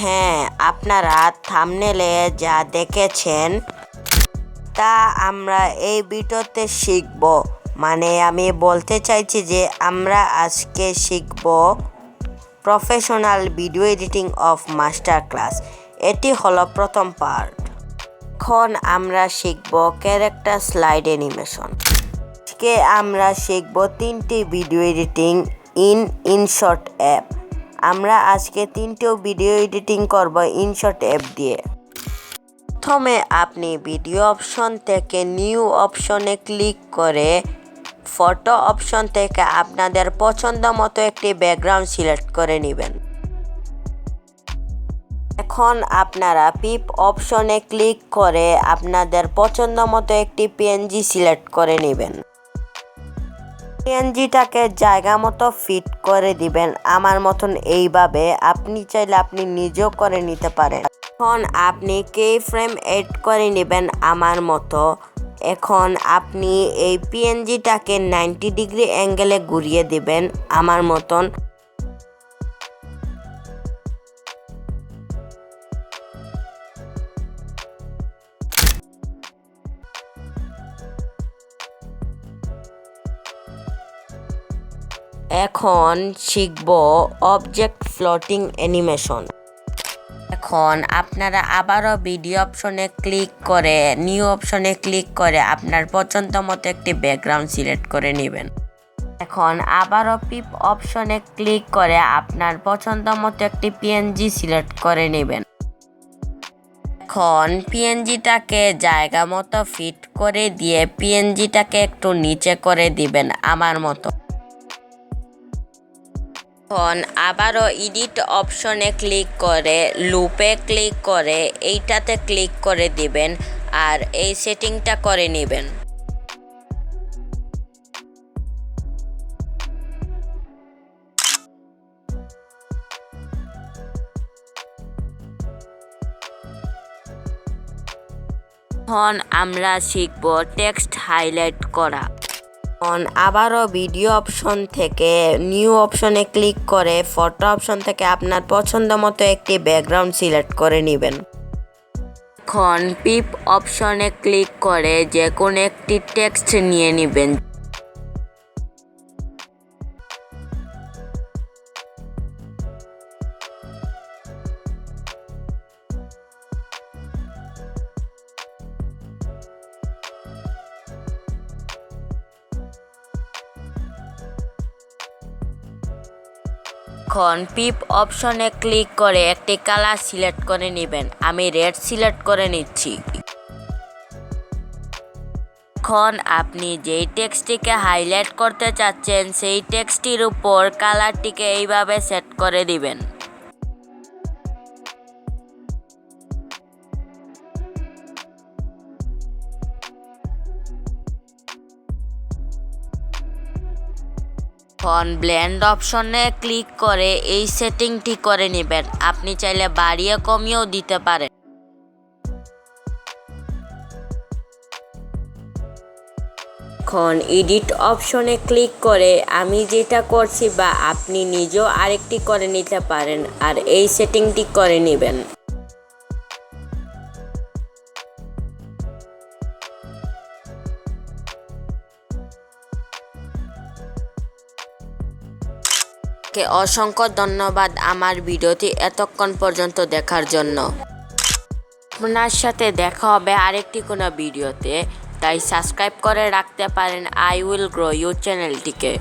হ্যাঁ, আপনারা থাম্বনেলে যা দেখেছেন তা আমরা এই ভিডিওতে শিখব। মানে আমি বলতে চাইছি যে আমরা আজকে শিখব professional video editing of master class. এটি হলো প্রথম পার্ট। এখন আমরা শিখব ক্যারেক্টার স্লাইড অ্যানিমেশন। আজকে আমরা শিখব 3টি ভিডিও এডিটিং ইনশট অ্যাপ। আমরা আজকে 3টিও ভিডিও এডিটিং করব ইনশট অ্যাপ দিয়ে। প্রথমে আপনি ভিডিও অপশন থেকে নিউ অপশনে ক্লিক করে ফটো অপশন থেকে আপনাদের পছন্দ মতো একটি ব্যাকগ্রাউন্ড সিলেক্ট করে নেবেন। এখন আপনারা পিপ অপশনে ক্লিক করে আপনাদের পছন্দ মতো একটি পিএনজি সিলেক্ট করে নেবেন। পিএনজিটাকে জায়গা মতো ফিট করে দিবেন আমার মতন এইভাবে। আপনি চাইলে আপনি নিজেও করে নিতে পারেন। এখন আপনি কে ফ্রেম এড করে নেবেন আমার মতো। এখন আপনি এই পিএনজিটাকে 90 ডিগ্রি অ্যাঙ্গেলে ঘুরিয়ে দিবেন আমার মতন। এখন শিখব অবজেক্ট ফ্লোটিং অ্যানিমেশন। এখন আপনারা আবারও ভিডিও অপশনে ক্লিক করে নিউ অপশনে ক্লিক করে আপনার পছন্দ মতো একটি ব্যাকগ্রাউন্ড সিলেক্ট করে নেবেন। এখন আবারও পিপ অপশনে ক্লিক করে আপনার পছন্দ মতো একটি পিএনজি সিলেক্ট করে নেবেন। এখন পিএনজিটাকে জায়গা মতো ফিট করে দিয়ে পিএনজিটাকে একটু নিচে করে দিবেন আমার মতো। এখন আবারও এডিট অপশনে ক্লিক করে লুপে ক্লিক করে এইটাতে ক্লিক করে দিবেন আর এই সেটিংটা করে নেবেন। এখন আমরা শিখব টেক্সট হাইলাইট করা। এখন আবারও ভিডিও অপশন থেকে নিউ অপশনে ক্লিক করে ফটো অপশন থেকে আপনার পছন্দ মতো একটি ব্যাকগ্রাউন্ড সিলেক্ট করে নেবেন। এখন পিপ অপশনে ক্লিক করে যে কোনো একটি টেক্সট নিয়ে নেবেন। এখন পিপ অপশনে ক্লিক করে একটি কালার সিলেক্ট করে নেবেন। আমি রেড সিলেক্ট করে নিচ্ছি। এখন আপনি যেই টেক্সটটিকে হাইলাইট করতে চাচ্ছেন সেই টেক্সটটির উপর কালারটিকে এইভাবে সেট করে দিবেন। এখন ব্লেন্ড অপশনে ক্লিক করে এই সেটিংটি করে নেবেন। আপনি চাইলে বাড়িয়ে কমিয়েও দিতে পারেন। এখন এডিট অপশনে ক্লিক করে আমি যেটা করছি বা আপনি নিজেও আরেকটি করে নিতে পারেন আর এই সেটিংটি করে নেবেন। অসংখ্য ধন্যবাদ আমার ভিডিওটি এতক্ষণ পর্যন্ত দেখার জন্য। আপনার সাথে দেখা হবে আরেকটি কোনো ভিডিওতে, তাই সাবস্ক্রাইব করে রাখতে পারেন আই উইল গ্রো ইউ চ্যানেলটিকে।